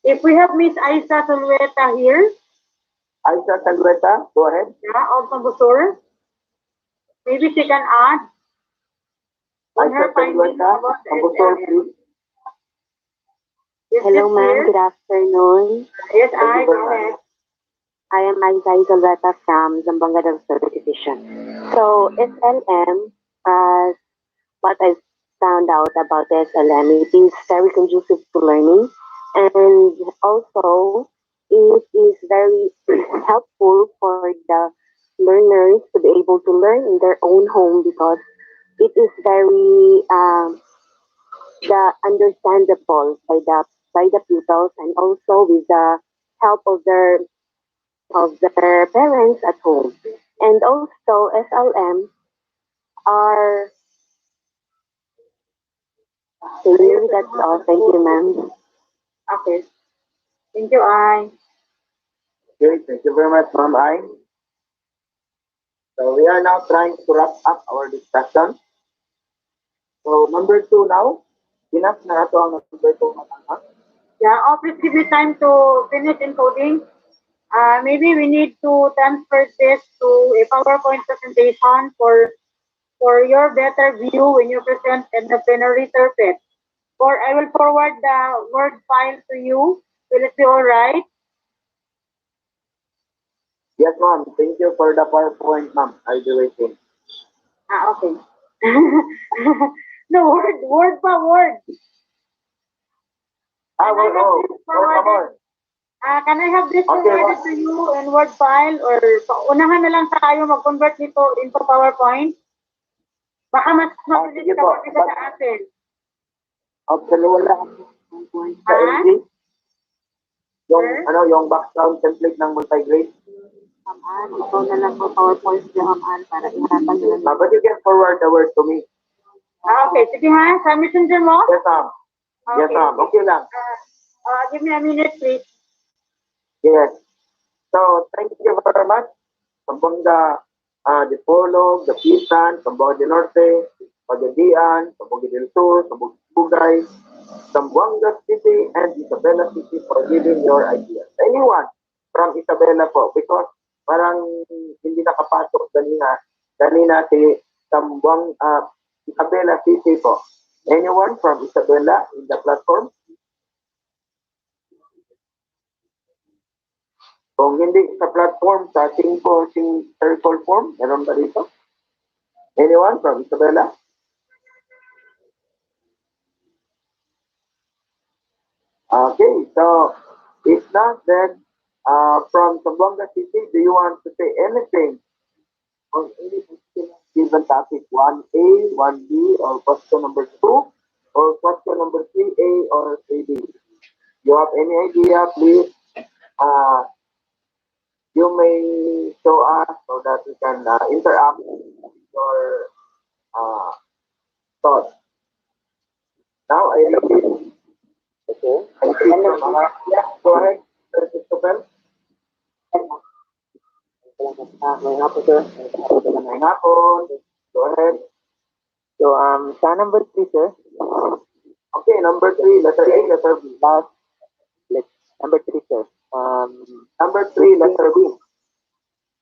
Speaker 3: If we have Miss Aisa Solueta here,
Speaker 1: Aisa Solueta, go ahead.
Speaker 3: yeah, of Tambusur, maybe she can add on her
Speaker 1: Aisa
Speaker 3: findings
Speaker 1: Solueta,
Speaker 3: about the
Speaker 1: Tambusor,
Speaker 3: SLM.
Speaker 1: please.
Speaker 3: Is
Speaker 7: Hello,
Speaker 3: this
Speaker 7: ma'am.
Speaker 3: clear?
Speaker 7: Good afternoon.
Speaker 3: Yes,
Speaker 1: Thank you
Speaker 3: go
Speaker 1: very
Speaker 3: ahead.
Speaker 7: I am Aizai Salvata from Zamboanga del Sur Division. So, SLM, as what I found out about SLM, it is very conducive to learning, and also it is very helpful for the learners to be able to learn in their own home, because it is very understandable by the by the pupils and also with the help of their parents at home. And also SLM are maybe that's all. Thank you, ma'am.
Speaker 4: Okay. Thank you, I.
Speaker 1: Okay, thank you very much, Ma'am Ai. So we are now trying to wrap up our discussion. So number two now, enough na ito ang number two. Ma'am.
Speaker 4: Yeah, oh, please give me time to finish encoding. Maybe we need to transfer this to a PowerPoint presentation for your better view when you present in the plenary surface. Or I will forward the Word file to you. Will it be all right?
Speaker 1: Yes, ma'am. Thank you for the PowerPoint, ma'am. I'll be waiting.
Speaker 4: Okay. No, word pa word.
Speaker 1: Word, more.
Speaker 4: Can I have this
Speaker 1: Okay,
Speaker 4: forwarded to you in Word file or unahan na lang tayo mag-convert nito into PowerPoint? Baka mas mabilis
Speaker 1: sige
Speaker 4: ka
Speaker 1: po.
Speaker 4: kasi sa atin.
Speaker 1: Actually, wala akong sa
Speaker 4: Ha?
Speaker 1: LG. Yung,
Speaker 4: Sir?
Speaker 1: yung background template ng multi-grade.
Speaker 7: Ikaw na lang po PowerPoint niya, para ihatag na lang.
Speaker 1: But you can forward the word to me.
Speaker 4: Okay. Sige ha. Sa messenger mo?
Speaker 1: Yes, ma'am. Yes, ma'am. Okay lang.
Speaker 4: Give me a minute, please.
Speaker 1: Yes. So, thank you very much. Sambuanga, Dipolog, Dapitan, Sambuanga del Norte, Pagadian, Sambuanga del Sur, Sambuanga Bugay, Sambuanga City, and Isabela City for giving your ideas. Anyone from Isabela po, because parang hindi nakapasok kanina si Isabela City po. Anyone from Isabela in the platform? Kung hindi sa platform, sa circle form, meron ba dito? Anyone from Isabela? Okay, so if not, then from Zamboanga City, do you want to say anything on any given topic? 1A, 1B, or question number 2, or question number 3A or 3B? You have any idea, please? You may show us so that we can interact with your thoughts. Now I read it. Okay. Yeah, go ahead, Sir Christopher.
Speaker 8: May hapon, sir.
Speaker 1: May hapon. Go ahead.
Speaker 8: So, sa number 3, sir.
Speaker 1: Okay, number 3, letter A, letter B.
Speaker 8: Number 3, sir.
Speaker 1: Number 3, letter B.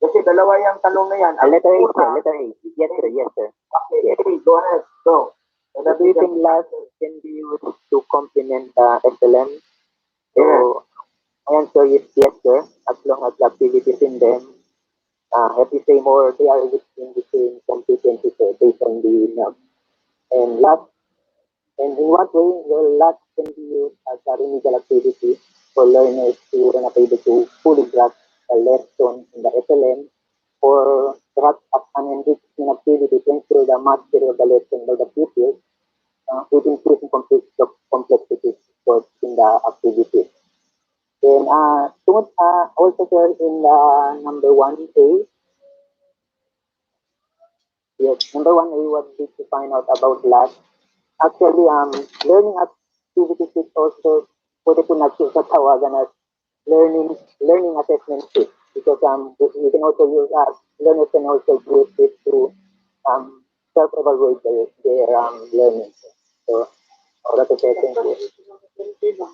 Speaker 1: Kasi dalawa yung tanong na yan.
Speaker 8: Letter A, sir. Letter A. Yes, sir. Yes, sir.
Speaker 1: Okay, go ahead. So,
Speaker 8: Do you think last can be used to complement SLM? So, my answer is yes, sir. As long as the activities in them have the same or they are within the same competency, sir, based on the notes. And in what way will last can be used as a remedial activity for learners who are not able to fully grasp the lesson in the SLM, or perhaps as an enrichment activity to ensure the mastery of the lesson by the pupils with increasing complexity in the activity. Then, also sir, in number 1A, yes, number 1A was to find out about last. Actually, learning activities is also pwede po natin sa tawagan as learning assessment sheet, because we can also use learners can also use it to self-evaluate their learning. So, that's it. Thank you.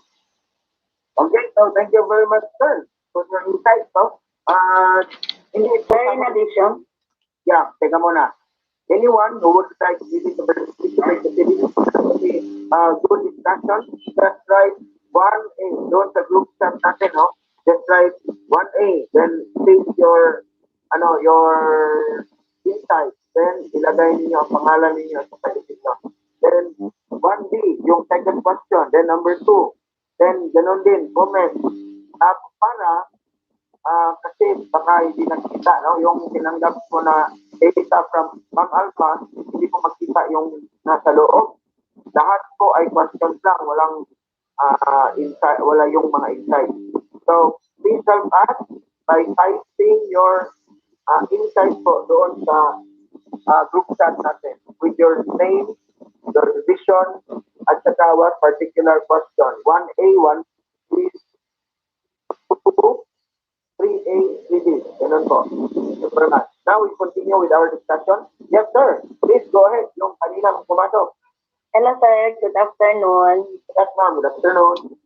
Speaker 1: okay, so thank you very much, sir, for your insight. So, in addition, yeah, teka muna. Anyone who would like to visit the good discussion, just write 1A. Doon sa group chat natin, no? Just write 1A. Then state your insight. Then ilagay niyo ang pangalan niyo sa pagkakita. Then 1B, yung second question. Then number 2. Then ganun din, comment. Para kasi baka hindi nakita, no? Yung tinanggap mo na data from Ma'am Alpha, hindi po makita yung nasa loob. Lahat po ay questions lang, walang insight, wala yung mga insight. So, please help us by typing your insight po doon sa group chat natin with your name, your division, at saka what particular question. 1A, 1B, 2, 3A, 3B. Ganun po. Thank you very much. Now we continue with our discussion. Yes, sir. Please go ahead. Yung kanina pumasok.
Speaker 5: Hello, sir. Good afternoon.
Speaker 1: Yes, ma'am. Good afternoon.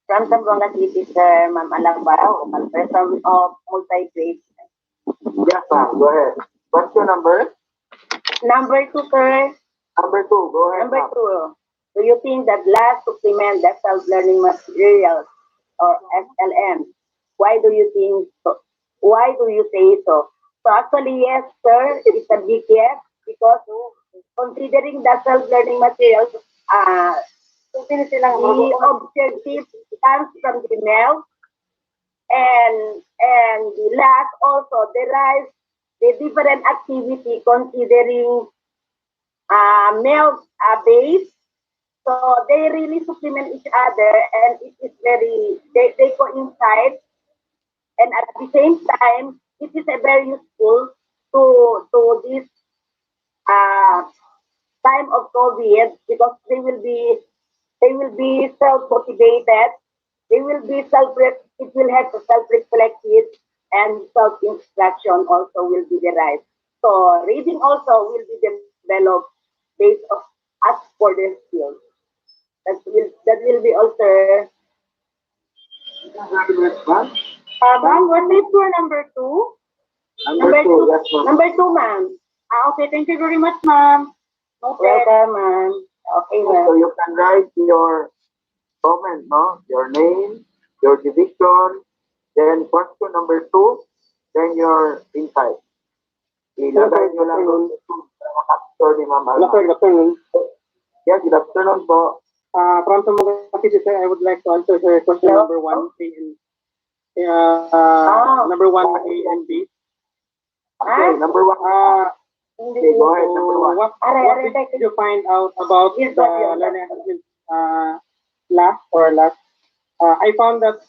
Speaker 5: From Zamboanga City, sir. Ma'am Alambao, person of multi-grade.
Speaker 1: Yes, ma'am. Go ahead. Question number?
Speaker 5: Number 2, sir.
Speaker 1: Number 2. Go ahead,
Speaker 5: Number
Speaker 1: ma'am.
Speaker 5: 2. Do you think that LAS supplement the self-learning materials or SLM? Why do you think so? Why do you say so? So actually, yes, sir. It's a big yes because considering the self-learning materials, the objective comes from the male and the LAS also derives the different activity considering male base. So they really supplement each other and it is very, they coincide. And at the same time, it is a very useful to this time of COVID because they will be self-motivated. They will be it will have to self-reflective and self-instruction also will be derived. So reading also will be developed based on as for their skills. That will be also. Ma'am, what is for number 2?
Speaker 1: Number 2. Yes, ma'am.
Speaker 5: Number 2, ma'am. Okay, thank you very much, ma'am. Welcome, ma'am. Okay, ma'am.
Speaker 1: So you can write your comment, no? Your name, your division, then question number 2, then your insight. Ilagay nyo lang doon sa capture ni Ma'am Alma.
Speaker 6: Good afternoon.
Speaker 1: Yes, good afternoon po.
Speaker 6: From Zamboanga City, sir, I would like to answer sir, question
Speaker 5: Hello?
Speaker 6: number 1, A and number 1, A and B.
Speaker 1: Okay, number 1. Okay, go ahead, number 1.
Speaker 6: What did you find out about
Speaker 5: Yes,
Speaker 6: the
Speaker 5: sir.
Speaker 6: learning assessment last? I found that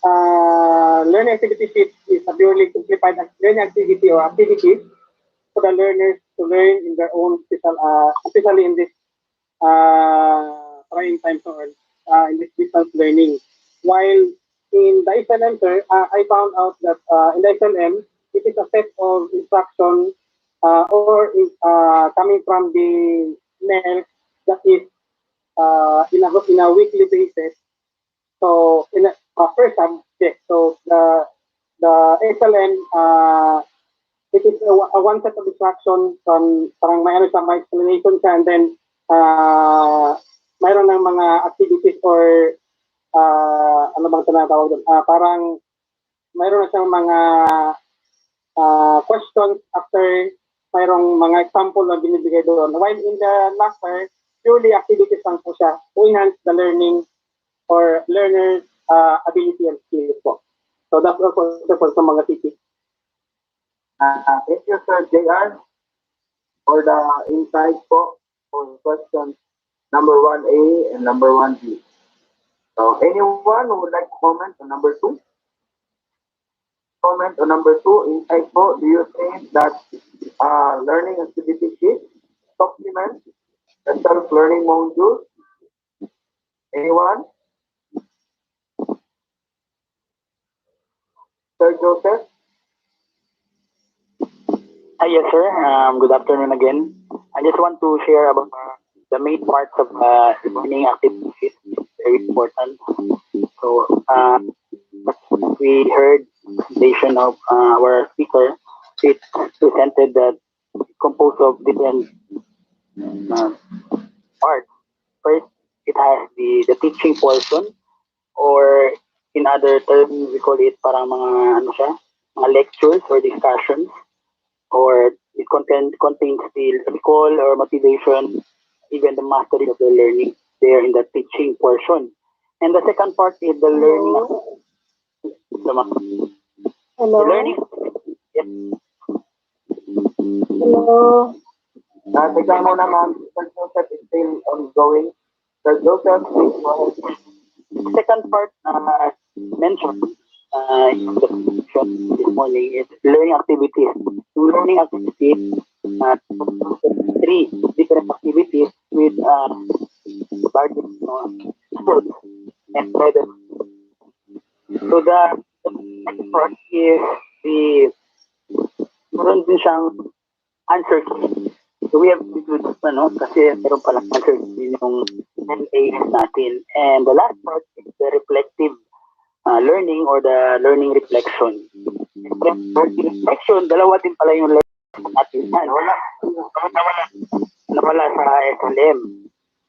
Speaker 6: learning activity sheet is a purely simplified learning activity or activities for the learners to learn in their own special, especially in this trying times or in this distance learning. While in the SLM, sir, I found out that in the SLM, it is a set of instruction coming from the mail that is in a weekly basis. So in a first subject, so the SLM it is a one set of instruction from parang may ano siya, may explanation siya and then mayroon ng mga activities or ano bang tinatawag doon? Parang mayroon na siyang mga questions after mayroong mga example na binibigay doon. While in the master, purely activities lang po siya to enhance the learning or learner's ability and skills po. So that's also for sa mga titik.
Speaker 1: Thank you, Sir JR, for the insight po for questions number 1A and number 1B. So anyone who would like to comment on number 2? Comment on number 2, insight po, do you think that learning activity sheet supplements the self-learning module? Anyone? Sir Joseph?
Speaker 8: Yes, sir. Good afternoon again. I just want to share about the main parts of learning activities. Very important. So, we heard the presentation of our speaker. It presented that composed of different parts. First, it has the teaching portion, or in other terms, we call it parang mga ano siya, mga lectures or discussions. Or it contains the recall or motivation, even the mastery of the learning there in the teaching portion. And the second part is the learning.
Speaker 5: Hello?
Speaker 8: The learning. Yes.
Speaker 5: Hello?
Speaker 1: Teka muna, ma'am. Sir Joseph is still ongoing. Sir Joseph, please go ahead.
Speaker 6: second part, as mentioned in the presentation this morning, is learning activities. Yung learning activities, three different activities with various sports and methods. So the next part is meron din siyang answer key. So we have to do this, kasi meron palang answer key yung LAS natin. And the last part is the reflective learning or the learning reflection. Learning reflection, dalawa din pala yung learning natin. Nawala sa SLM.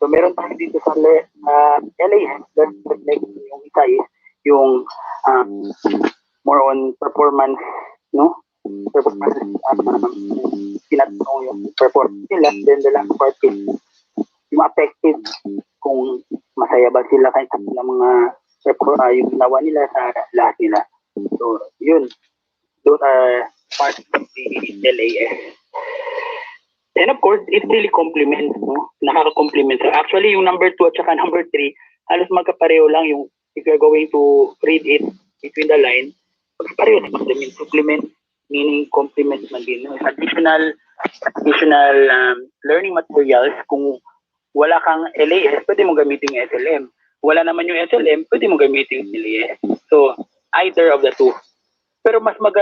Speaker 6: So meron tayo dito sa LAS, learning reflection. Yung isa is yung more on performance, performance, tinatanong yung performance nila. Then the last part is yung affected, kung masaya ba sila kahit sa mga yung ginawa nila sa lahat nila. So yun, those are part of the LAS. And of course, it really complements, nakaka-complement. So actually, yung number 2 at saka number 3, halos magkapareho lang yung, if you're going to read it between the line, magkapareho lang. Supplement, meaning complement man din. Additional learning materials. Kung wala kang LAS, pwede mo gamitin yung SLM. Wala naman yung SLM, pwede mo gamitin yung LAS. So, either of the two. Pero mas maganda